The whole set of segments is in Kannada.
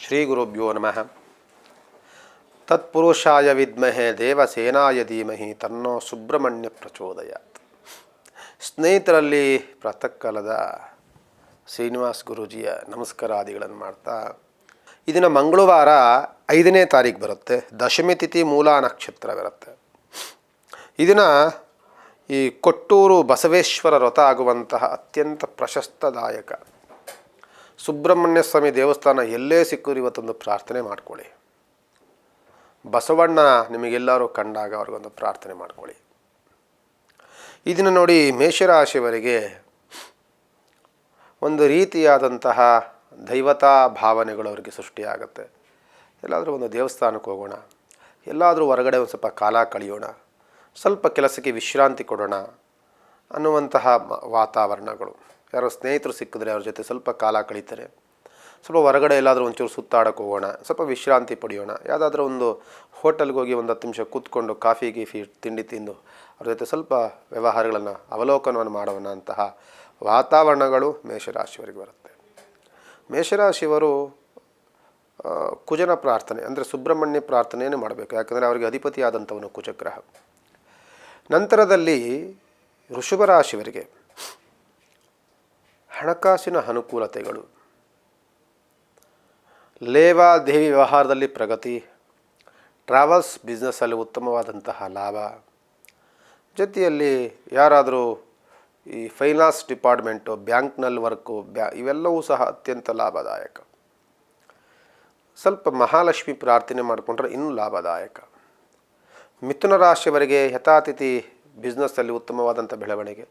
ಶ್ರೀ ಗುರುಭ್ಯೋ ನಮಃ. ತತ್ಪುರುಷಾಯ ವಿದ್ಮಹೆ ದೇವಸೇನಾಯ ಧೀಮಹಿ ತನ್ನೋ ಸುಬ್ರಹ್ಮಣ್ಯ ಪ್ರಚೋದಯಾತ್. ಸ್ನೇಹಿತರಲ್ಲಿ ಪ್ರಾತಃಕಾಲದ ಶ್ರೀನಿವಾಸ್ ಗುರೂಜಿಯ ನಮಸ್ಕಾರಾದಿಗಳನ್ನು ಮಾಡ್ತಾ, ಇದನ್ನು ಮಂಗಳವಾರ 5ನೇ ತಾರೀಕು ಬರುತ್ತೆ. ದಶಮಿ ತಿಥಿ ಮೂಲ ನಕ್ಷತ್ರ ಬರುತ್ತೆ. ಇದನ್ನು ಈ ಕೊಟ್ಟೂರು ಬಸವೇಶ್ವರ ವ್ರತ ಆಗುವಂತಹ ಅತ್ಯಂತ ಪ್ರಶಸ್ತದಾಯಕ ಸುಬ್ರಹ್ಮಣ್ಯ ಸ್ವಾಮಿ ದೇವಸ್ಥಾನ ಎಲ್ಲೇ ಸಿಕ್ಕರೂ ಇವತ್ತೊಂದು ಪ್ರಾರ್ಥನೆ ಮಾಡ್ಕೊಳ್ಳಿ. ಬಸವಣ್ಣ ನಿಮಗೆಲ್ಲರೂ ಕಂಡಾಗ ಅವ್ರಿಗೊಂದು ಪ್ರಾರ್ಥನೆ ಮಾಡ್ಕೊಳ್ಳಿ. ಇದನ್ನು ನೋಡಿ, ಮೇಷರಾಶಿಯವರಿಗೆ ಒಂದು ರೀತಿಯಾದಂತಹ ದೈವತಾ ಭಾವನೆಗಳು ಅವರಿಗೆ ಸೃಷ್ಟಿಯಾಗುತ್ತೆ. ಎಲ್ಲಾದರೂ ಒಂದು ದೇವಸ್ಥಾನಕ್ಕೆ ಹೋಗೋಣ, ಎಲ್ಲಾದರೂ ಹೊರಗಡೆ ಒಂದು ಸ್ವಲ್ಪ ಕಾಲ ಕಳೆಯೋಣ, ಸ್ವಲ್ಪ ಕೆಲಸಕ್ಕೆ ವಿಶ್ರಾಂತಿ ಕೊಡೋಣ ಅನ್ನುವಂತಹ ವಾತಾವರಣಗಳು. ಯಾರೋ ಸ್ನೇಹಿತರು ಸಿಕ್ಕಿದ್ರೆ ಅವ್ರ ಜೊತೆ ಸ್ವಲ್ಪ ಕಾಲ ಕಳೀತಾರೆ. ಸ್ವಲ್ಪ ಹೊರಗಡೆ ಎಲ್ಲಾದರೂ ಒಂಚೂರು ಸುತ್ತಾಡೋಕ್ಕೆ ಹೋಗೋಣ, ಸ್ವಲ್ಪ ವಿಶ್ರಾಂತಿ ಪಡೆಯೋಣ, ಯಾವುದಾದ್ರೂ ಒಂದು ಹೋಟೆಲ್ಗೆ ಹೋಗಿ ಒಂದು 10 ನಿಮಿಷ ಕೂತ್ಕೊಂಡು ಕಾಫಿ ಗೀಫಿ ತಿಂಡಿ ತಿಂದು ಅವ್ರ ಜೊತೆ ಸ್ವಲ್ಪ ವ್ಯವಹಾರಗಳನ್ನು ಅವಲೋಕನವನ್ನು ಮಾಡೋಣ ಅಂತಹ ವಾತಾವರಣಗಳು ಮೇಷರಾಶಿಯವರಿಗೆ ಬರುತ್ತೆ. ಮೇಷರಾಶಿಯವರು ಕುಜನ ಪ್ರಾರ್ಥನೆ ಅಂದರೆ ಸುಬ್ರಹ್ಮಣ್ಯ ಪ್ರಾರ್ಥನೆಯನ್ನು ಮಾಡಬೇಕು. ಯಾಕಂದರೆ ಅವರಿಗೆ ಅಧಿಪತಿಯಾದಂಥವನು ಕುಜಗ್ರಹ. ನಂತರದಲ್ಲಿ ವೃಷಭ ರಾಶಿಯವರಿಗೆ ಹಣಕಾಸಿನ ಅನುಕೂಲತೆಗಳು, ಲೇವಾದೇವಿ ವ್ಯವಹಾರದಲ್ಲಿ ಪ್ರಗತಿ, ಟ್ರಾವೆಲ್ಸ್ ಬಿಸ್ನೆಸ್ಸಲ್ಲಿ ಉತ್ತಮವಾದಂತಹ ಲಾಭ, ಜೊತೆಯಲ್ಲಿ ಯಾರಾದರೂ ಈ ಫೈನಾನ್ಸ್ ಡಿಪಾರ್ಟ್ಮೆಂಟು, ಬ್ಯಾಂಕ್ನಲ್ಲಿ ವರ್ಕು, ಇವೆಲ್ಲವೂ ಸಹ ಅತ್ಯಂತ ಲಾಭದಾಯಕ. ಸ್ವಲ್ಪ ಮಹಾಲಕ್ಷ್ಮಿ ಪ್ರಾರ್ಥನೆ ಮಾಡಿಕೊಂಡ್ರೆ ಇನ್ನೂ ಲಾಭದಾಯಕ. ಮಿಥುನ ರಾಶಿಯವರಿಗೆ ಯಥಾತಿಥಿ ಬಿಸ್ನೆಸ್ಸಲ್ಲಿ ಉತ್ತಮವಾದಂಥ ಬೆಳವಣಿಗೆ,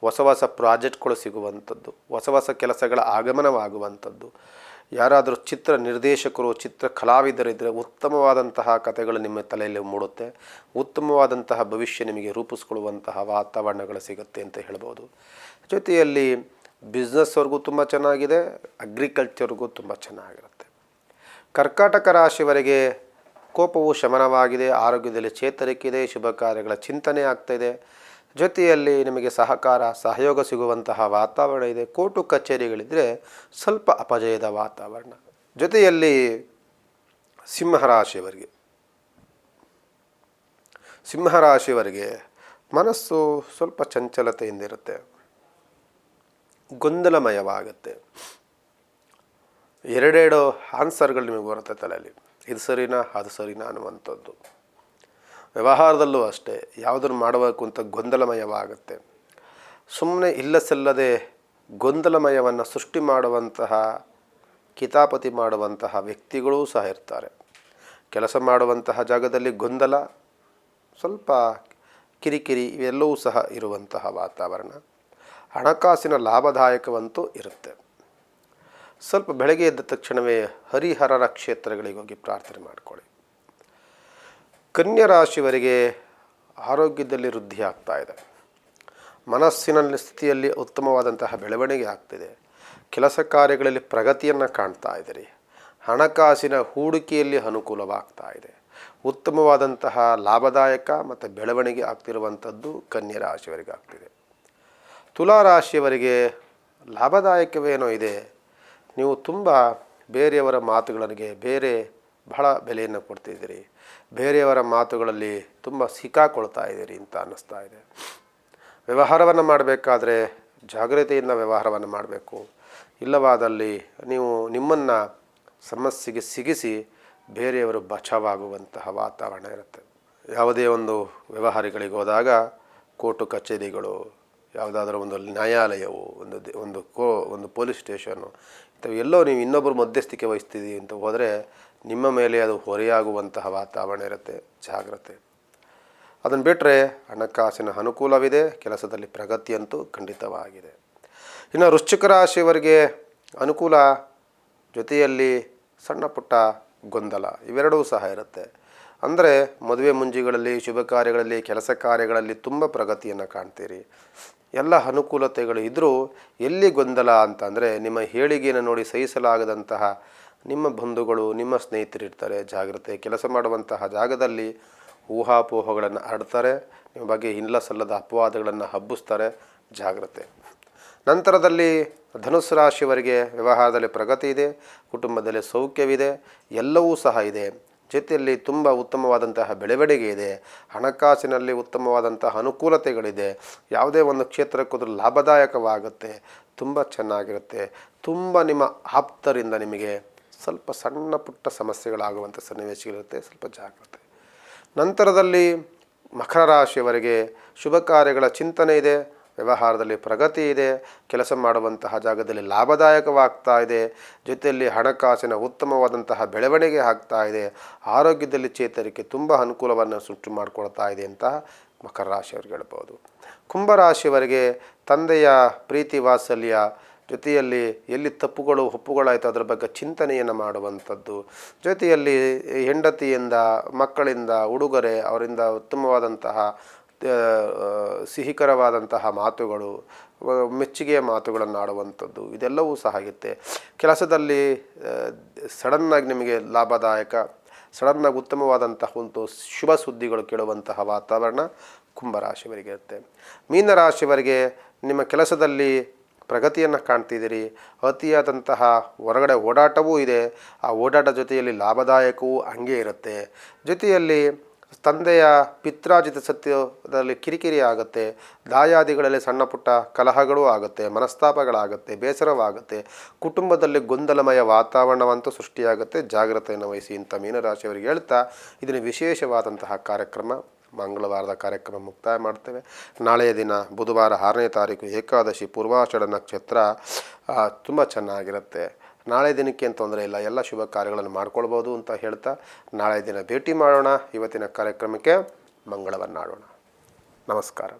ಹೊಸ ಹೊಸ ಪ್ರಾಜೆಕ್ಟ್ಗಳು ಸಿಗುವಂಥದ್ದು, ಹೊಸ ಹೊಸ ಕೆಲಸಗಳ ಆಗಮನವಾಗುವಂಥದ್ದು. ಯಾರಾದರೂ ಚಿತ್ರ ನಿರ್ದೇಶಕರು, ಚಿತ್ರ ಕಲಾವಿದರಿದ್ದರೆ ಉತ್ತಮವಾದಂತಹ ಕಥೆಗಳು ನಿಮ್ಮ ತಲೆಯಲ್ಲಿ ಮೂಡುತ್ತೆ. ಉತ್ತಮವಾದಂತಹ ಭವಿಷ್ಯ ನಿಮಗೆ ರೂಪಿಸ್ಕೊಳ್ಳುವಂತಹ ವಾತಾವರಣಗಳು ಸಿಗುತ್ತೆ ಅಂತ ಹೇಳ್ಬೋದು. ಜೊತೆಯಲ್ಲಿ ಬಿಸ್ನೆಸ್ವರೆಗೂ ತುಂಬ ಚೆನ್ನಾಗಿದೆ, ಅಗ್ರಿಕಲ್ಚರ್ಗೂ ತುಂಬ ಚೆನ್ನಾಗಿರುತ್ತೆ. ಕರ್ಕಾಟಕ ರಾಶಿಯವರಿಗೆ ಕೋಪವು ಶಮನವಾಗಿದೆ, ಆರೋಗ್ಯದಲ್ಲಿ ಚೇತರಿಕೆ ಇದೆ, ಶುಭ ಕಾರ್ಯಗಳ ಚಿಂತನೆ ಆಗ್ತಾಯಿದೆ. ಜೊತೆಯಲ್ಲಿ ನಿಮಗೆ ಸಹಕಾರ ಸಹಯೋಗ ಸಿಗುವಂತಹ ವಾತಾವರಣ ಇದೆ. ಕೋರ್ಟು ಕಚೇರಿಗಳಿದ್ದರೆ ಸ್ವಲ್ಪ ಅಪಜಯದ ವಾತಾವರಣ. ಜೊತೆಯಲ್ಲಿ ಸಿಂಹರಾಶಿಯವರಿಗೆ ಮನಸ್ಸು ಸ್ವಲ್ಪ ಚಂಚಲತೆಯಿಂದಿರುತ್ತೆ, ಗೊಂದಲಮಯವಾಗುತ್ತೆ. ಎರಡೆರಡು ಆನ್ಸರ್ಗಳು ನಿಮಗೆ ಬರುತ್ತೆ ತಲೆಯಲ್ಲಿ, ಇದು ಸರಿನಾ ಅದು ಸರಿನಾ ಅನ್ನುವಂಥದ್ದು. ವ್ಯವಹಾರದಲ್ಲೂ ಅಷ್ಟೇ, ಯಾವುದನ್ನು ಮಾಡಬೇಕು ಅಂತ ಗೊಂದಲಮಯವಾಗುತ್ತೆ. ಸುಮ್ಮನೆ ಇಲ್ಲಸಲ್ಲದೆ ಗೊಂದಲಮಯವನ್ನು ಸೃಷ್ಟಿ ಮಾಡುವಂತಹ, ಕಿತಾಪತಿ ಮಾಡುವಂತಹ ವ್ಯಕ್ತಿಗಳೂ ಸಹ ಇರ್ತಾರೆ. ಕೆಲಸ ಮಾಡುವಂತಹ ಜಾಗದಲ್ಲಿ ಗೊಂದಲ, ಸ್ವಲ್ಪ ಕಿರಿಕಿರಿ ಇವೆಲ್ಲವೂ ಸಹ ಇರುವಂತಹ ವಾತಾವರಣ. ಹಣಕಾಸಿನ ಲಾಭದಾಯಕವಂತೂ ಇರುತ್ತೆ. ಸ್ವಲ್ಪ ಬೆಳಗ್ಗೆ ಎದ್ದ ತಕ್ಷಣವೇ ಹರಿಹರರ ಕ್ಷೇತ್ರಗಳಿಗೆ ಹೋಗಿ ಪ್ರಾರ್ಥನೆ ಮಾಡಿಕೊಳ್ಳಿ. ಕನ್ಯಾ ರಾಶಿಯವರಿಗೆ ಆರೋಗ್ಯದಲ್ಲಿ ವೃದ್ಧಿ ಆಗ್ತಾ ಇದೆ, ಮನಸ್ಸಿನ ಸ್ಥಿತಿಯಲ್ಲಿ ಉತ್ತಮವಾದಂತಹ ಬೆಳವಣಿಗೆ ಆಗ್ತಿದೆ, ಕೆಲಸ ಕಾರ್ಯಗಳಲ್ಲಿ ಪ್ರಗತಿಯನ್ನು ಕಾಣ್ತಾ ಇದ್ದೀರಿ, ಹಣಕಾಸಿನ ಹೂಡಿಕೆಯಲ್ಲಿ ಅನುಕೂಲವಾಗ್ತಾ ಇದೆ, ಉತ್ತಮವಾದಂತಹ ಲಾಭದಾಯಕ ಮತ್ತು ಬೆಳವಣಿಗೆ ಆಗ್ತಿರುವಂಥದ್ದು ಕನ್ಯಾ ರಾಶಿಯವರಿಗೆ ಆಗ್ತಿದೆ. ತುಲಾ ರಾಶಿಯವರಿಗೆ ಲಾಭದಾಯಕವೇನೋ ಇದೆ, ನೀವು ತುಂಬ ಬೇರೆಯವರ ಮಾತುಗಳಿಗೆ ಬಹಳ ಬೆಲೆಯನ್ನು ಕೊಡ್ತಿದ್ದೀರಿ, ಬೇರೆಯವರ ಮಾತುಗಳಲ್ಲಿ ತುಂಬ ಸಿಕ್ಕಾಕೊಳ್ತಾ ಇದ್ದೀರಿ ಅಂತ ಅನ್ನಿಸ್ತಾ ಇದೆ. ವ್ಯವಹಾರವನ್ನು ಮಾಡಬೇಕಾದ್ರೆ ಜಾಗ್ರತೆಯಿಂದ ವ್ಯವಹಾರವನ್ನು ಮಾಡಬೇಕು. ಇಲ್ಲವಾದಲ್ಲಿ ನೀವು ನಿಮ್ಮನ್ನು ಸಮಸ್ಯೆಗೆ ಸಿಗಿಸಿ ಬೇರೆಯವರು ಬಚಾವಾಗುವಂತಹ ವಾತಾವರಣ ಇರುತ್ತೆ. ಯಾವುದೇ ಒಂದು ವ್ಯವಹಾರಗಳಿಗೆ ಹೋದಾಗ ಕೋರ್ಟು ಕಚೇರಿಗಳು, ಯಾವುದಾದ್ರೂ ಒಂದು ನ್ಯಾಯಾಲಯವು, ಒಂದು ಪೊಲೀಸ್ ಸ್ಟೇಷನ್ನು, ಎಲ್ಲೋ ನೀವು ಇನ್ನೊಬ್ಬರು ಮಧ್ಯಸ್ಥಿಕೆ ವಹಿಸ್ತಿದ್ದೀವಿ ಅಂತ ಹೋದರೆ ನಿಮ್ಮ ಮೇಲೆ ಅದು ಹೊರೆಯಾಗುವಂತಹ ವಾತಾವರಣ ಇರುತ್ತೆ. ಜಾಗ್ರತೆ. ಅದನ್ನು ಬಿಟ್ಟರೆ ಹಣಕಾಸಿನ ಅನುಕೂಲವಿದೆ, ಕೆಲಸದಲ್ಲಿ ಪ್ರಗತಿಯಂತೂ ಖಂಡಿತವಾಗಿದೆ. ಇನ್ನು ವೃಶ್ಚಿಕ ರಾಶಿಯವರಿಗೆ ಅನುಕೂಲ, ಜೊತೆಯಲ್ಲಿ ಸಣ್ಣ ಪುಟ್ಟ ಗೊಂದಲ ಇವೆರಡೂ ಸಹ ಇರುತ್ತೆ. ಅಂದರೆ ಮದುವೆ ಮುಂಜಿಗಳಲ್ಲಿ, ಶುಭ ಕಾರ್ಯಗಳಲ್ಲಿ, ಕೆಲಸ ಕಾರ್ಯಗಳಲ್ಲಿ ತುಂಬ ಪ್ರಗತಿಯನ್ನು ಕಾಣ್ತೀರಿ. ಎಲ್ಲ ಅನುಕೂಲತೆಗಳು ಇದ್ದರೂ ಎಲ್ಲಿ ಗೊಂದಲ ಅಂತಂದರೆ ನಿಮ್ಮ ಹೇಳಿಕೆಯನ್ನು ನೋಡಿ ಸಹಿಸಲಾಗದಂತಹ ನಿಮ್ಮ ಬಂಧುಗಳು, ನಿಮ್ಮ ಸ್ನೇಹಿತರಿರ್ತಾರೆ. ಜಾಗ್ರತೆ. ಕೆಲಸ ಮಾಡುವಂತಹ ಜಾಗದಲ್ಲಿ ಊಹಾಪೋಹಗಳನ್ನು ಹರಡ್ತಾರೆ, ನಿಮ್ಮ ಬಗ್ಗೆ ಇಲ್ಲ ಸಲ್ಲದ ಅಪವಾದಗಳನ್ನು ಹಬ್ಬಿಸ್ತಾರೆ. ಜಾಗ್ರತೆ. ನಂತರದಲ್ಲಿ ಧನುಸ್ಸು ರಾಶಿಯವರಿಗೆ ವ್ಯವಹಾರದಲ್ಲಿ ಪ್ರಗತಿ ಇದೆ, ಕುಟುಂಬದಲ್ಲಿ ಸೌಖ್ಯವಿದೆ, ಎಲ್ಲವೂ ಸಹ ಇದೆ. ಜೊತೆಯಲ್ಲಿ ತುಂಬ ಉತ್ತಮವಾದಂತಹ ಬೆಳವಣಿಗೆ ಇದೆ, ಹಣಕಾಸಿನಲ್ಲಿ ಉತ್ತಮವಾದಂತಹ ಅನುಕೂಲತೆಗಳಿದೆ, ಯಾವುದೇ ಒಂದು ಕ್ಷೇತ್ರಕ್ಕೋದ್ರೂ ಲಾಭದಾಯಕವಾಗುತ್ತೆ, ತುಂಬ ಚೆನ್ನಾಗಿರುತ್ತೆ. ತುಂಬ ನಿಮ್ಮ ಆಪ್ತರಿಂದ ನಿಮಗೆ ಸ್ವಲ್ಪ ಸಣ್ಣ ಪುಟ್ಟ ಸಮಸ್ಯೆಗಳಾಗುವಂಥ ಸನ್ನಿವೇಶಗಳಿರುತ್ತೆ, ಸ್ವಲ್ಪ ಜಾಗ್ರತೆ. ನಂತರದಲ್ಲಿ ಮಕರ ರಾಶಿಯವರಿಗೆ ಶುಭ ಕಾರ್ಯಗಳ ಚಿಂತನೆ ಇದೆ, ವ್ಯವಹಾರದಲ್ಲಿ ಪ್ರಗತಿ ಇದೆ, ಕೆಲಸ ಮಾಡುವಂತಹ ಜಾಗದಲ್ಲಿ ಲಾಭದಾಯಕವಾಗ್ತಾ ಇದೆ, ಜೊತೆಯಲ್ಲಿ ಹಣಕಾಸಿನ ಉತ್ತಮವಾದಂತಹ ಬೆಳವಣಿಗೆ ಆಗ್ತಾ ಇದೆ, ಆರೋಗ್ಯದಲ್ಲಿ ಚೇತರಿಕೆ ತುಂಬ ಅನುಕೂಲವನ್ನು ಸೃಷ್ಟಿ ಮಾಡಿಕೊಳ್ತಾ ಇದೆ ಅಂತ ಮಕರ ರಾಶಿಯವರಿಗೆ ಹೇಳ್ಬೋದು. ಕುಂಭರಾಶಿಯವರಿಗೆ ತಂದೆಯ ಪ್ರೀತಿ ವಾತ್ಸಲ್ಯ, ಜೊತೆಯಲ್ಲಿ ಎಲ್ಲಿ ತಪ್ಪುಗಳು ಒಪ್ಪುಗಳಾಯಿತು ಅದರ ಬಗ್ಗೆ ಚಿಂತನೆಯನ್ನು ಮಾಡುವಂಥದ್ದು, ಜೊತೆಯಲ್ಲಿ ಹೆಂಡತಿಯಿಂದ ಮಕ್ಕಳಿಂದ ಉಡುಗೊರೆ, ಅವರಿಂದ ಉತ್ತಮವಾದಂತಹ ಸಿಹಿಕರವಾದಂತಹ ಮಾತುಗಳು, ಮೆಚ್ಚುಗೆಯ ಮಾತುಗಳನ್ನು ಆಡುವಂಥದ್ದು, ಇದೆಲ್ಲವೂ ಸಹ ಆಗುತ್ತೆ. ಕೆಲಸದಲ್ಲಿ ಸಡನ್ನಾಗಿ ನಿಮಗೆ ಲಾಭದಾಯಕ, ಸಡನ್ನಾಗಿ ಉತ್ತಮವಾದಂತಹ ಒಂದು ಶುಭ ಸುದ್ದಿಗಳು ಕೇಳುವಂತಹ ವಾತಾವರಣ ಕುಂಭರಾಶಿಯವರಿಗೆ ಇರುತ್ತೆ. ಮೀನರಾಶಿಯವರಿಗೆ ನಿಮ್ಮ ಕೆಲಸದಲ್ಲಿ ಪ್ರಗತಿಯನ್ನು ಕಾಣ್ತಿದ್ದೀರಿ, ಅತಿಯಾದಂತಹ ಹೊರಗಡೆ ಓಡಾಟವೂ ಇದೆ, ಆ ಓಡಾಟ ಜೊತೆಯಲ್ಲಿ ಲಾಭದಾಯಕವೂ ಹಂಗೆ ಇರುತ್ತೆ. ಜೊತೆಯಲ್ಲಿ ತಂದೆಯ ಪಿತ್ರಾರ್ಜಿತ ಸತ್ಯದಲ್ಲಿ ಕಿರಿಕಿರಿ ಆಗುತ್ತೆ, ದಾಯಾದಿಗಳಲ್ಲಿ ಸಣ್ಣ ಪುಟ್ಟ ಕಲಹಗಳೂ ಆಗುತ್ತೆ, ಮನಸ್ತಾಪಗಳಾಗುತ್ತೆ, ಬೇಸರವಾಗುತ್ತೆ, ಕುಟುಂಬದಲ್ಲಿ ಗೊಂದಲಮಯ ವಾತಾವರಣವಂತೂ ಸೃಷ್ಟಿಯಾಗುತ್ತೆ. ಜಾಗ್ರತೆಯನ್ನು ವಹಿಸಿ ಅಂತ ಮೀನರಾಶಿಯವರಿಗೆ ಹೇಳ್ತಾ ಇದನ್ನು ವಿಶೇಷವಾದಂತಹ ಕಾರ್ಯಕ್ರಮ ಮಂಗಳವಾರದ ಕಾರ್ಯಕ್ರಮ ಮುಕ್ತಾಯ ಮಾಡ್ತೇವೆ. ನಾಳೆಯ ದಿನ ಬುಧವಾರ 6ನೇ ತಾರೀಕು ಏಕಾದಶಿ, ಪೂರ್ವಾಷಾಢ ನಕ್ಷತ್ರ ತುಂಬ ಚೆನ್ನಾಗಿರುತ್ತೆ. ನಾಳೆ ದಿನಕ್ಕೆ ಏನು ತೊಂದರೆ ಇಲ್ಲ, ಎಲ್ಲ ಶುಭ ಕಾರ್ಯಗಳನ್ನು ಮಾಡ್ಕೊಳ್ಬೋದು ಅಂತ ಹೇಳ್ತಾ ನಾಳೆ ದಿನ ಭೇಟಿ ಮಾಡೋಣ. ಇವತ್ತಿನ ಕಾರ್ಯಕ್ರಮಕ್ಕೆ ಮಂಗಳವನ್ನಾಡೋಣ. ನಮಸ್ಕಾರ.